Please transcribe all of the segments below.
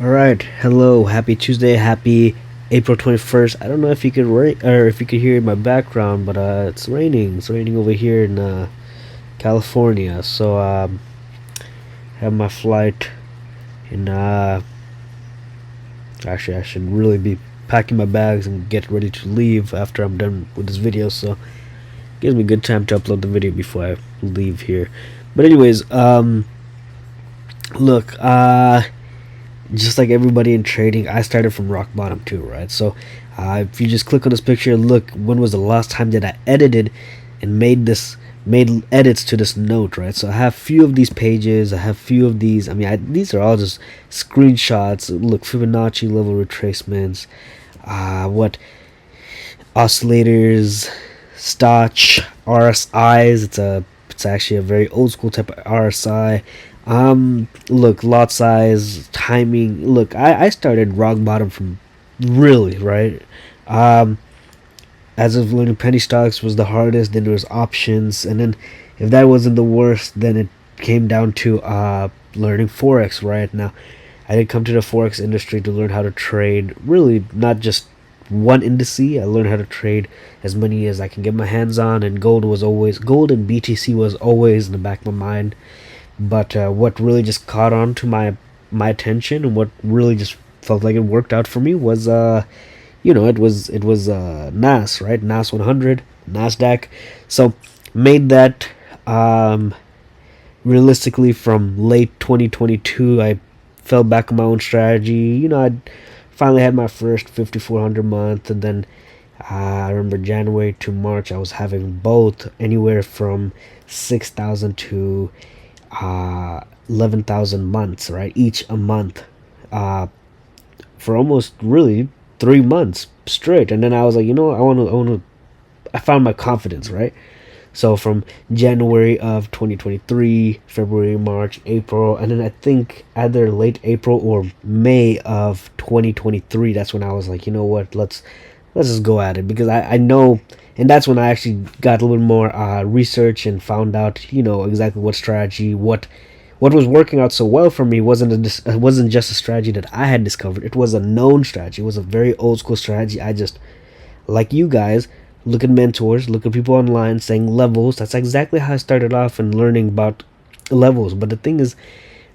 All right, hello, happy Tuesday, happy April 21st. I don't know if you could if you could hear in my background, but it's raining. It's raining over here in California. So I have my flight, and actually I should really be packing my bags and get ready to leave after I'm done with this video. So it gives me good time to upload the video before I leave here. But anyways, look, just like everybody in trading, I started from rock bottom too, right? So if you just click on this picture, look, when was the last time that I edited and made edits to this note, right? So I have few of these pages, I have few of these. I mean, these are all just screenshots. Look, Fibonacci level retracements, what oscillators, Stotch, RSIs. It's actually a very old school type of RSI. Look, lot size, timing. Look, I started rock bottom from really, right? As of learning penny stocks was the hardest, then there was options, and then if that wasn't the worst, then it came down to learning forex. Right now, I did come to the forex industry to learn how to trade, really not just one indice. I learned how to trade as many as I can get my hands on, and gold and BTC was always in the back of my mind. But what really just caught on to my attention, and what really just felt like it worked out for me was it was NAS, right? NAS 100, Nasdaq. So made that realistically from late 2022. I fell back on my own strategy. I finally had my first 5400 month, and then I remember January to March I was having both anywhere from 6,000 to 11,000 months, right? Each a month, for almost really 3 months straight. And then I was like, I found my confidence, right? So from January of 2023, February, March, April, and then I think either late April or May of 2023, that's when I was like, you know what, let's just go at it, because I know. And that's when I actually got a little bit more research and found out, exactly what strategy, what was working out so well for me wasn't just a strategy that I had discovered. It was a known strategy. It was a very old school strategy. I just, like you guys, look at mentors, look at people online saying levels. That's exactly how I started off and learning about levels. But the thing is,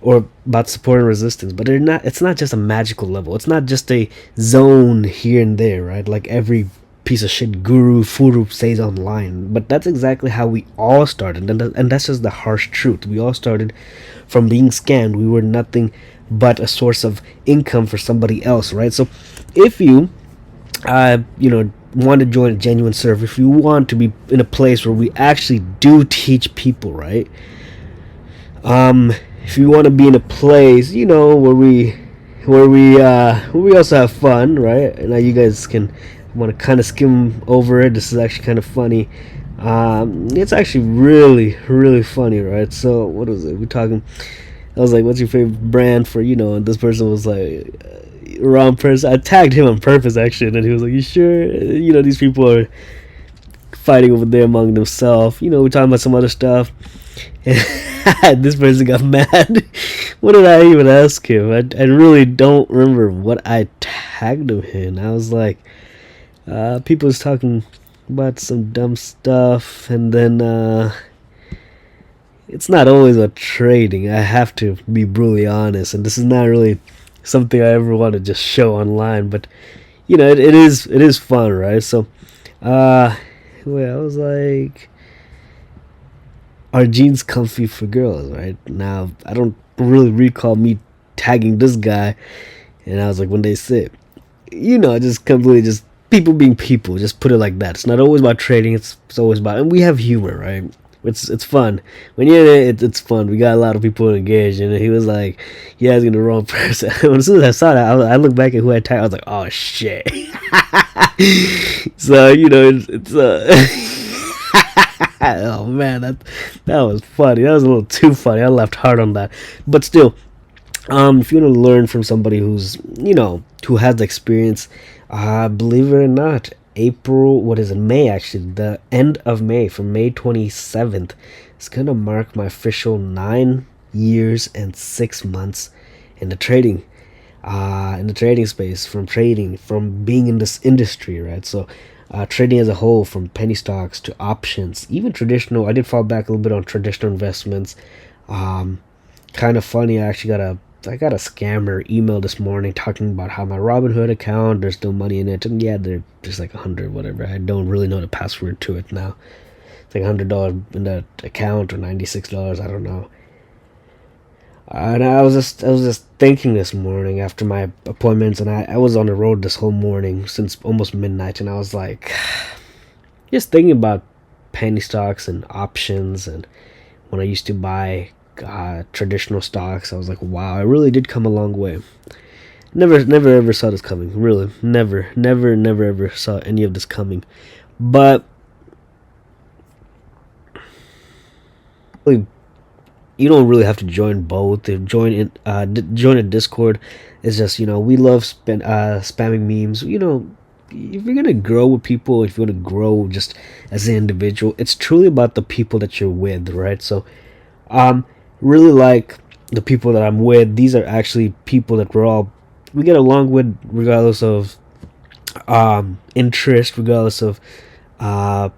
or about support and resistance, but it's not just a magical level. It's not just a zone here and there, right? Like every piece of shit guru says online. But that's exactly how we all started, and that's just the harsh truth. We all started from being scammed. We were nothing but a source of income for somebody else, right? So if you want to join a genuine server, if you want to be in a place where we actually do teach people, right? If you want to be in a place, where we also have fun, right? And now you guys can want to kind of skim over it. This is actually kind of funny. It's actually really, really funny, right? So what was it? We're talking. I was like, "What's your favorite brand for?" And this person was like, "Wrong person." I tagged him on purpose, actually, and then he was like, "You sure?" These people are fighting over there among themselves. We're talking about some other stuff. And this person got mad. What did I even ask him? I really don't remember what I tagged him in. I was like, people was talking about some dumb stuff, and then it's not always about trading. I have to be brutally honest, and this is not really something I ever want to just show online, but it is fun, right? So I was like, are jeans comfy for girls, right? Now I don't really recall me tagging this guy, and I was like, when they sit, just completely just people being people, just put it like that. It's not always about trading. It's always about, and we have humor, right? It's fun when you're in it. It's fun. We got a lot of people engaged, and he was like, "Yeah, I was getting the wrong person." As soon as I saw that, I looked back at who I tagged. I was like, "Oh shit!" So it's oh man, that was funny. That was a little too funny. I laughed hard on that, but still, if you want to learn from somebody who's who has the experience, believe it or not, May, actually, the end of May, from May 27th, it's gonna mark my official 9 years and 6 months in the trading. in the trading space, from trading, from being in this industry, right? So trading as a whole, from penny stocks to options, even traditional. I did fall back a little bit on traditional investments. um, Kind of funny, I got a scammer email this morning talking about how my Robinhood account, there's no money in it, and yeah, there's like 100 whatever. I don't really know the password to it now. It's like $100 in that account, or $96, I don't know. And I was just thinking this morning after my appointments, and I was on the road this whole morning since almost midnight, and I was like, just thinking about penny stocks and options, and when I used to buy traditional stocks, I was like, wow, I really did come a long way. Never ever saw this coming. Really, never ever saw any of this coming. But really, you don't really have to join both. If join a Discord. It's just, we love spamming memes. If you're gonna grow with people, if you're gonna grow just as an individual, it's truly about the people that you're with, right? So, really like the people that I'm with. These are actually people that we get along with, regardless of interest, regardless of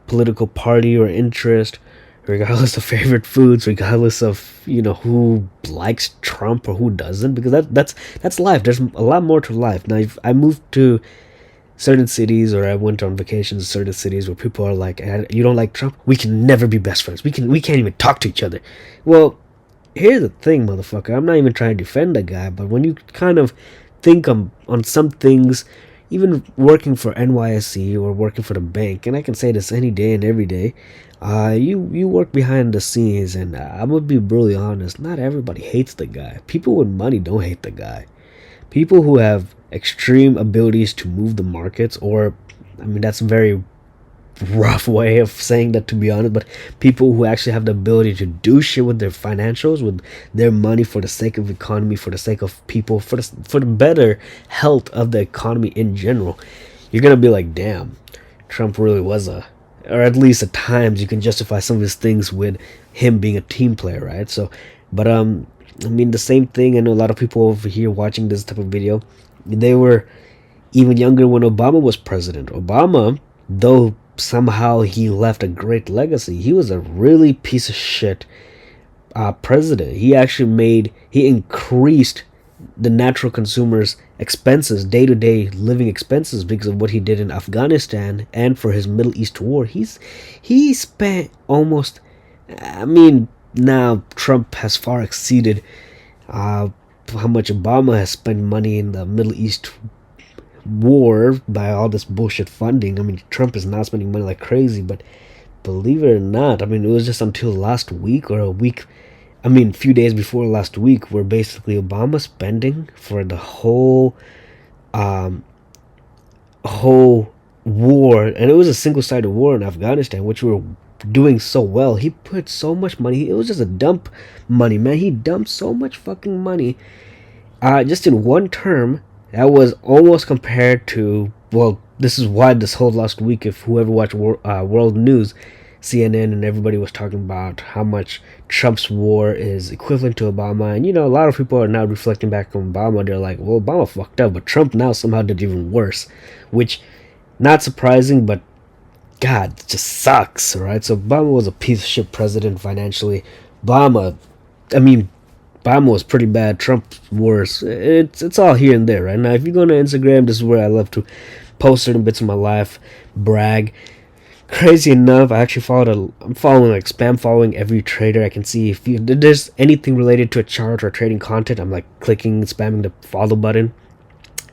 political party or interest, regardless of favorite foods, regardless of who likes Trump or who doesn't, because that's life. There's a lot more to life. Now, if I moved to certain cities, or I went on vacations to certain cities where people are like, "You don't like Trump? We can never be best friends. We can't even talk to each other." Well, here's the thing, motherfucker. I'm not even trying to defend the guy, but when you kind of think on some things, even working for NYSE or working for the bank, and I can say this any day and every day, you work behind the scenes, and I'm gonna be brutally honest. Not everybody hates the guy. People with money don't hate the guy. People who have extreme abilities to move the markets, or I mean, that's very rough way of saying that, to be honest, but people who actually have the ability to do shit with their financials, with their money, for the sake of economy, for the sake of people, for the better health of the economy in general, you're gonna be like, damn, Trump really was or at least at times you can justify some of his things with him being a team player, right? So, but I mean, the same thing. I know a lot of people over here watching this type of video, they were even younger when Obama was president. Obama, though somehow he left a great legacy, he was a really piece of shit president. He increased the natural consumers' expenses, day-to-day living expenses, because of what he did in Afghanistan and for his Middle East war. He spent almost, I mean, now Trump has far exceeded how much Obama has spent money in the Middle East war by all this bullshit funding. I mean, Trump is now spending money like crazy, but believe it or not, I mean, it was just until last week, or a week, I mean, a few days before last week, where basically Obama spending for the whole war, and it was a single-sided war in Afghanistan, which we were doing so well. He put so much money. It was just a dump money, man. He dumped so much fucking money just in one term. That was almost compared to, well, this is why this whole last week, if whoever watched world news, CNN and everybody was talking about how much Trump's war is equivalent to Obama. And a lot of people are now reflecting back on Obama. They're like, well, Obama fucked up, but Trump now somehow did even worse, which, not surprising, but God, it just sucks, right? So Obama was a piece of shit president financially. I mean, Obama was pretty bad. Trump worse. It's all here and there, right? Now, if you go on Instagram, this is where I love to post certain bits of my life, brag. Crazy enough, I'm following, like, spam following every trader I can see. If there's anything related to a chart or trading content, I'm like clicking, spamming the follow button.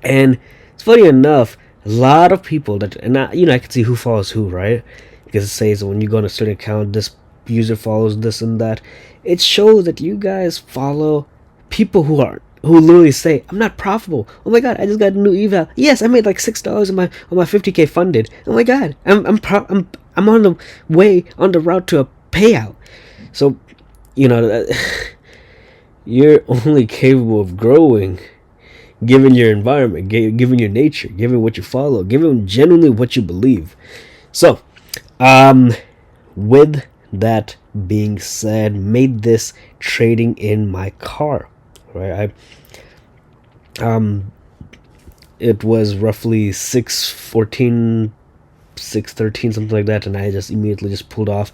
And it's funny enough, a lot of people and I can see who follows who, right? Because it says when you go on a certain account, this user follows this and that. It shows that you guys follow people who literally say, "I'm not profitable. Oh my god, I just got a new eval. Yes, I made like $6 on my 50K funded. Oh my god, I'm on the route to a payout." So, you're only capable of growing given your environment, given your nature, given what you follow, given genuinely what you believe. So, with that being said, made this trading in my car, right? It was roughly 6:14, 6:13, something like that, and I just immediately just pulled off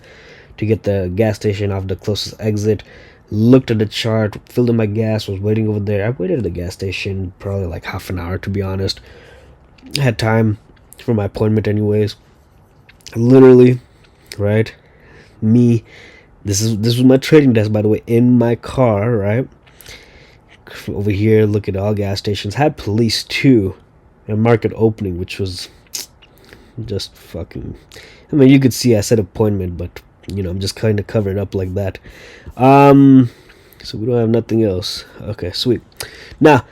to get the gas station off the closest exit. Looked at the chart, filled in my gas, was waiting over there. I waited at the gas station probably like half an hour, to be honest. I had time for my appointment anyways. Literally, right? Me, this was my trading desk, by the way, in my car, right? Over here, look at all gas stations. Had police too, and market opening, which was just fucking. I mean, you could see I said appointment, but I'm just kind of covered up like that. So we don't have nothing else. Okay, sweet. Now,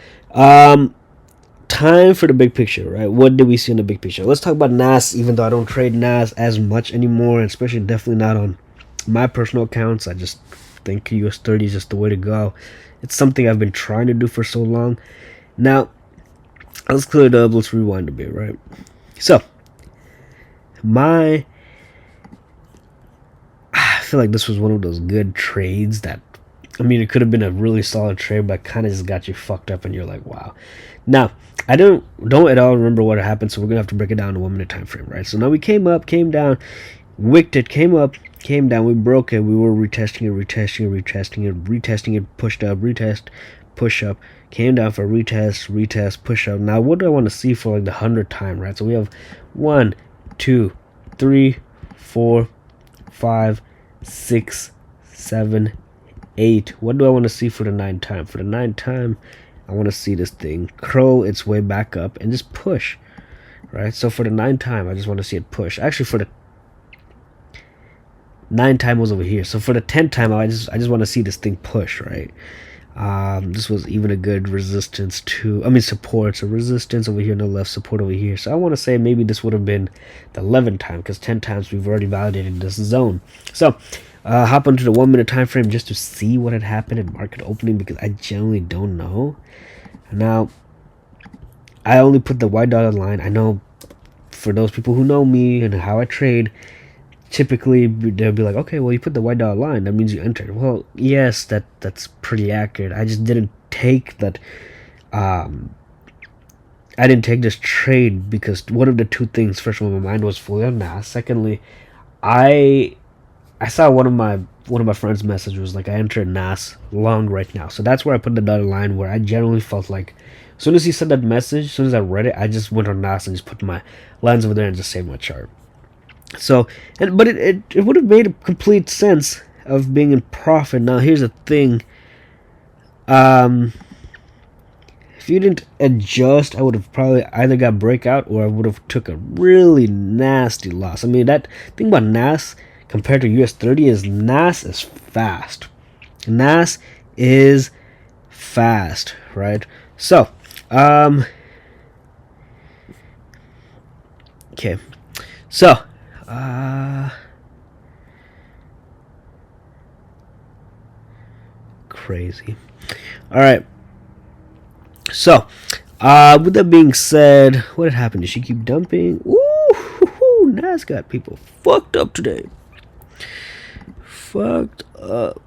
time for the big picture, right? What did we see in the big picture? Let's talk about NAS. Even though I don't trade NAS as much anymore, especially definitely not on my personal accounts, I just think US30 is just the way to go. It's something I've been trying to do for so long. Now, let's clear it up. Let's rewind a bit, right? So, I feel like this was one of those good trades that, I mean, it could have been a really solid trade, but kind of just got you fucked up, and you're like, wow. Now, I don't at all remember what happened, so we're gonna have to break it down to 1 minute time frame, right? So now we came up, came down, wicked it, came up, came down, we broke it, we were retesting it, pushed up, retest, push up, came down for retest, push up. Now what do I want to see for like the 100th time, right? So we have 1, 2, 3, 4, 5, 6, 7, 8. What do I want to see for the 9th time? For the 9th time, I want to see this thing curl its way back up and just push, right? So for the 9th time, I just want to see it push. Actually, for the 9th time was over here. So for the 10th time, I just want to see this thing push, right? This was even a good resistance to, I mean, support. So resistance over here on the left, support over here. So I want to say maybe this would have been the 11th time, because 10 times we've already validated this zone. So hop onto the 1 minute time frame just to see what had happened in market opening, because I generally don't know. Now, I only put the white dotted line. I know for those people who know me and how I trade, typically they'll be like, okay, well, you put the white dotted line, that means you entered. Well, yes, that's pretty accurate. I just didn't take that. I didn't take this trade because one of the two things. First of all, my mind was fully on NAS. Secondly, I saw one of my friends' message was like, I entered NAS long right now. So that's where I put the dotted line, where I generally felt like as soon as he said that message, as soon as I read it, I just went on NAS and just put my lines over there and just saved my chart. So, but it would have made a complete sense of being in profit. Now, here's the thing. If you didn't adjust, I would have probably either got breakout or I would have took a really nasty loss. I mean, that thing about NAS compared to US30 is NAS is fast. NAS is fast, right? So, okay. So, crazy. All right. So, with that being said, what had happened? Did she keep dumping? Ooh, NAS got people fucked up today. Fucked up.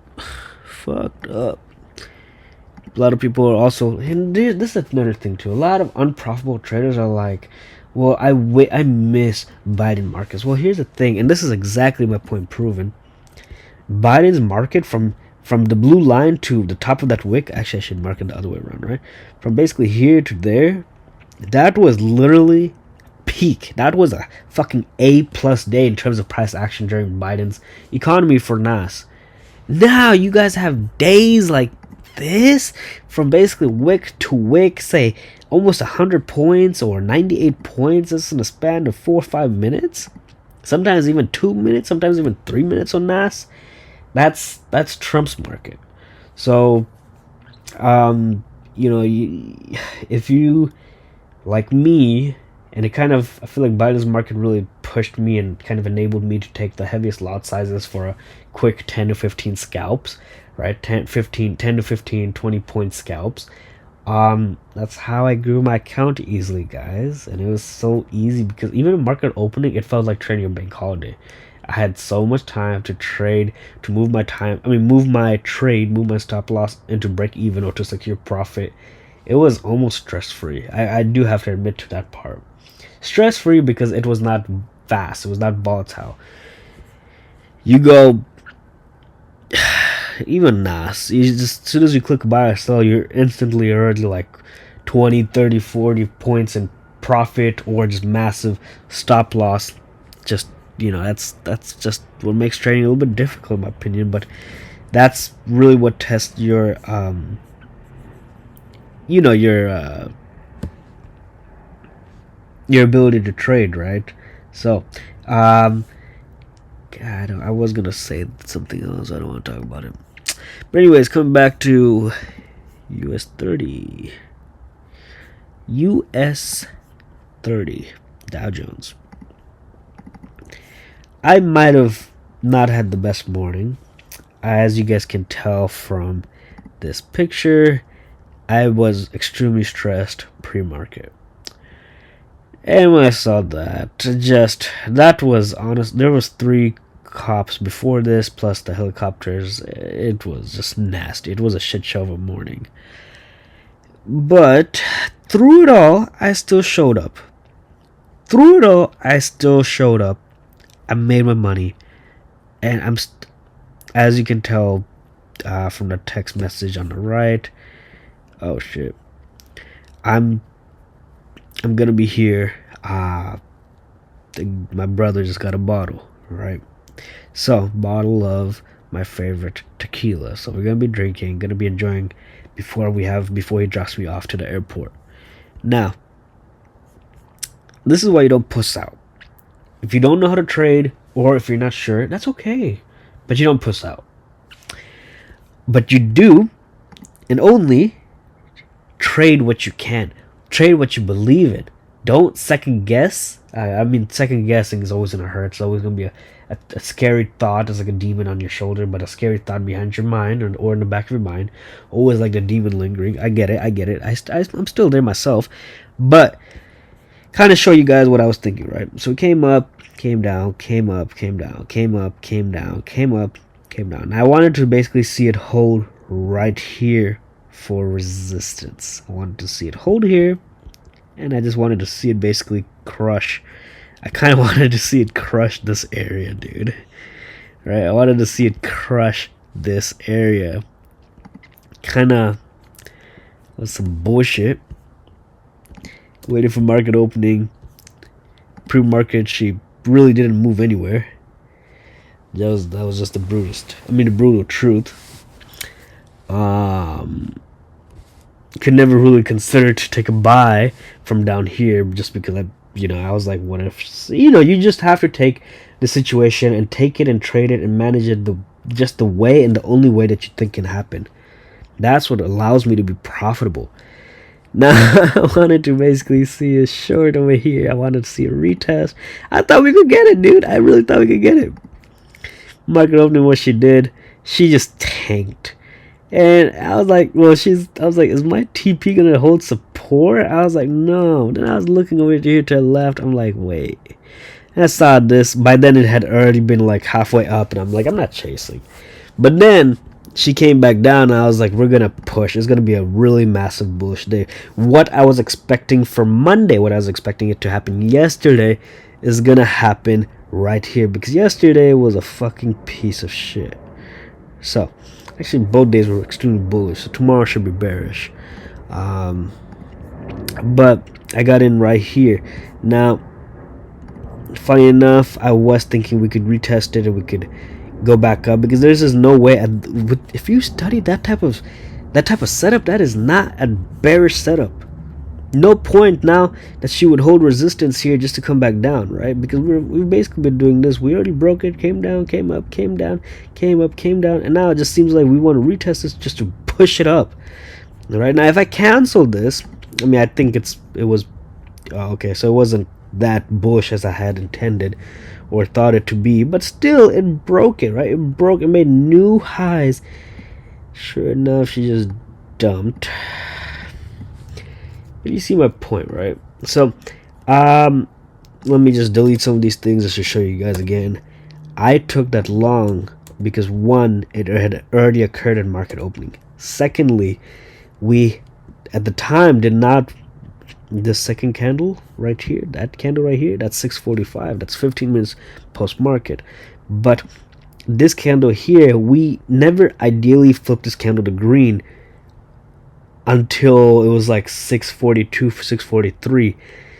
A lot of people are also, and this is another thing too. A lot of unprofitable traders are like, well, I miss Biden markets. Well, here's the thing, and this is exactly my point proven. Biden's market from the blue line to the top of that wick. Actually, I should mark it the other way around, right? From basically here to there, that was literally peak. That was a fucking A+ day in terms of price action during Biden's economy for NAS. Now you guys have days like this from basically wick to wick, say almost 100 points or 98 points. This is in a span of 4 or 5 minutes, sometimes even 2 minutes, sometimes even 3 minutes on NAS. That's Trump's market. So, if you like me, and it kind of, I feel like Biden's market really pushed me and kind of enabled me to take the heaviest lot sizes for a quick 10 to 15 scalps, right? 10 to 15, 20 point scalps. That's how I grew my account easily, guys. And it was so easy because even in market opening, it felt like trading a bank holiday. I had so much time to trade, to move my time. I mean, move my trade, move my stop loss into break even or to secure profit it was almost stress-free. I do have to admit to that part. Stress-free because it was not fast, it was not volatile. You go, even NAS, you just, as soon as you click buy or sell, you're instantly already like 20, 30, 40 points in profit, or just massive stop loss. Just, that's just what makes trading a little bit difficult, in my opinion. But that's really what tests your your ability to trade, right? So God, I was gonna say something else. I don't want to talk about it. But anyways, coming back to US 30. US 30 Dow Jones. I might have not had the best morning. As you guys can tell from this picture, I was extremely stressed pre-market. And when I saw that, that was honest. There was 3 cops before this, plus the helicopters. It was just nasty. It was a shit show of a morning. But through it all, I still showed up. I made my money, and as you can tell from the text message on the right. Oh shit! I'm gonna be here. My brother just got a bottle, right? So, bottle of my favorite tequila. So we're gonna be drinking, gonna be enjoying before he drops me off to the airport. Now, this is why you don't puss out. If you don't know how to trade, or if you're not sure, that's okay. But you don't puss out. But you do, and only, trade what you can. Trade what you believe in. Don't second guess. I mean, second guessing is always going to hurt. It's always going to be a scary thought. It's like a demon on your shoulder, but a scary thought behind your mind, or in the back of your mind. Always like the demon lingering. I get it. I'm still there myself. But kind of show you guys what I was thinking, right? So it came up, came down, came up, came down, came up, came down, came up, came down. And I wanted to basically see it hold right here for resistance. I wanted to see it hold here, and I just wanted to see it basically crush. I kind of wanted to see it crush this area, dude. Right? I wanted to see it crush this area. Kind of was some bullshit. Waiting for market opening. Pre-market, she really didn't move anywhere. That was just the brutal truth. Could never really consider to take a buy from down here, just because I was like, what if, you just have to take the situation and take it and trade it and manage it just the way and the only way that you think can happen. That's what allows me to be profitable. Now, I wanted to basically see a short over here. I wanted to see a retest. I thought we could get it, dude. I really thought we could get it. Market opening, what she did, she just tanked. And I was like, is my TP gonna hold support? I was like, no. Then I was looking over here to the left. I'm like, wait. And I saw this. By then it had already been like halfway up, and I'm like, I'm not chasing. But then she came back down, and I was like, we're gonna push. It's gonna be a really massive bullish day. What I was expecting for Monday, what I was expecting it to happen yesterday, is gonna happen right here, because yesterday was a fucking piece of shit. So actually both days were extremely bullish, so tomorrow should be bearish. But I got in right here. Now, funny enough, I was thinking we could retest it and we could go back up, because there's just no way. If you study that type of setup, that is not a bearish setup. No point now that she would hold resistance here just to come back down, right? Because we've basically been doing this. We already broke it, came down, came up, came down, came up, came down, and now it just seems like we want to retest this just to push it up. All right, now if I cancel this, I think it was okay, so it wasn't that bullish as I had intended or thought it to be, but still it broke it, right? It made new highs. Sure enough, she just dumped. But you see my point, right? So let me just delete some of these things just to show you guys again. I took that long because, one, it had already occurred in market opening. Secondly, we at the time did not. This second candle right here, that candle right here, that's 6:45. That's 15 minutes post market. But this candle here, we never ideally flipped this candle to green until it was like 6:42, 6:43.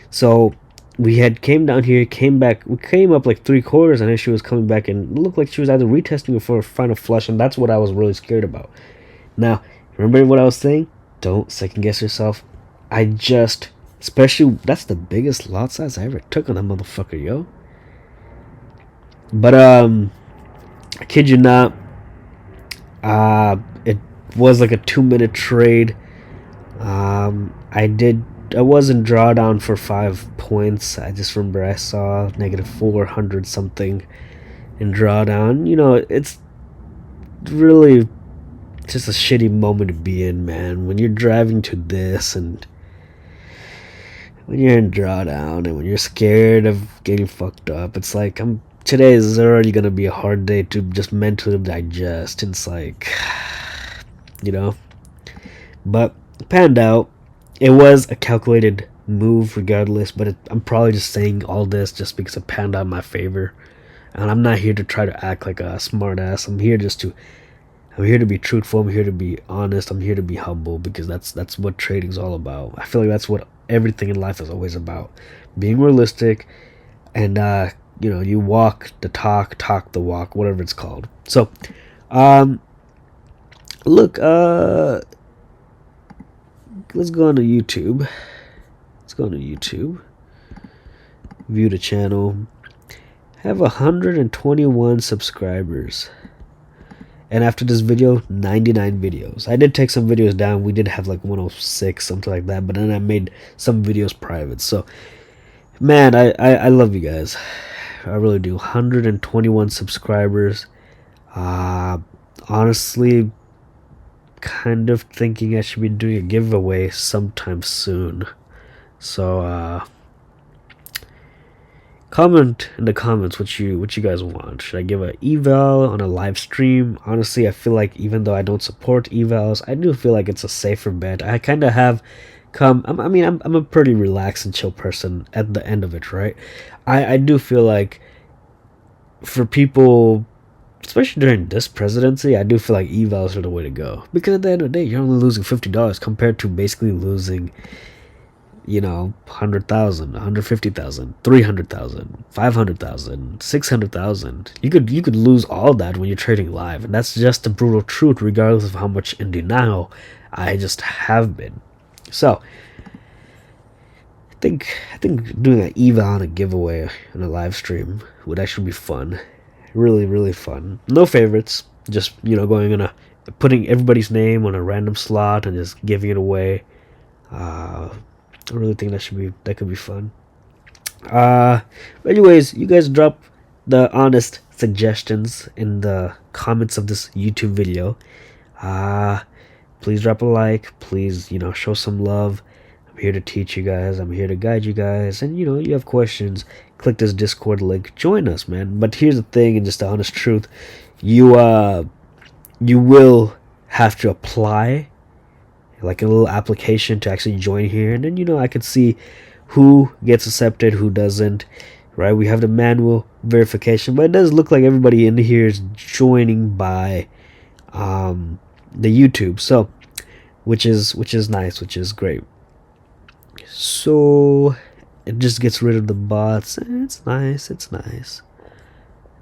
So we had came down here, came back, we came up like 3/4, and then she was coming back, and it looked like she was either retesting it for a final flush, and that's what I was really scared about. Now, remember what I was saying? Don't second guess yourself. I just, especially, that's the biggest lot size I ever took on that motherfucker, yo. But I kid you not, it was like a 2-minute trade. I wasn't drawdown for 5 points. I just remember I saw negative 400 something in drawdown. You know, it's really just a shitty moment to be in, man. When you're driving to this, and when you're in drawdown, and when you're scared of getting fucked up, it's like today is already gonna be a hard day to just mentally digest. It's like, you know, but it panned out. It was a calculated move regardless, but I'm probably just saying all this just because it panned out in my favor, and I'm not here to try to act like a smart ass. I'm here to be truthful. I'm here to be honest. I'm here to be humble, because that's what trading's all about. I feel like that's what everything in life is always about: being realistic, and you walk the talk, talk the walk, whatever it's called. So, look, let's go on to YouTube. View the channel. Have 121 subscribers. And after this video, 99 videos. I did take some videos down. We did have like 106, something like that. But then I made some videos private. So, man, I love you guys. I really do. 121 subscribers. Honestly, kind of thinking I should be doing a giveaway sometime soon. So comment in the comments what you guys want. Should I give a eval on a live stream? Honestly, I feel like even though I don't support evals, I do feel like it's a safer bet. I kind of have come. I'm a pretty relaxed and chill person at the end of it, right? I do feel like for people, especially during this presidency, I do feel like evals are the way to go, because at the end of the day, you're only losing $50 compared to basically losing, 100,000, 150,000, 300,000, 500,000, 600,000. You could lose all that when you're trading live, and that's just the brutal truth, regardless of how much in denial I just have been. So I think doing an eval on a giveaway on a live stream would actually be fun. Really, really fun. No favorites. Just, going on putting everybody's name on a random slot and just giving it away. I really think that could be fun. But anyways, you guys drop the honest suggestions in the comments of this YouTube video. Please drop a like. Please, show some love. I'm here to teach you guys. I'm here to guide you guys. And, you have questions, click this Discord link. Join us, man. But here's the thing, and just the honest truth. You will have to apply, like a little application to actually join here. And then, I can see who gets accepted, who doesn't, right? We have the manual verification. But it does look like everybody in here is joining by the YouTube. So, which is nice, which is great. So it just gets rid of the bots. It's nice.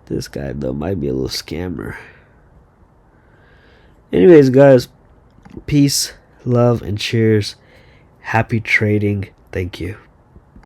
This guy though might be a little scammer. Anyways, guys, peace, love, and cheers. Happy trading. Thank you.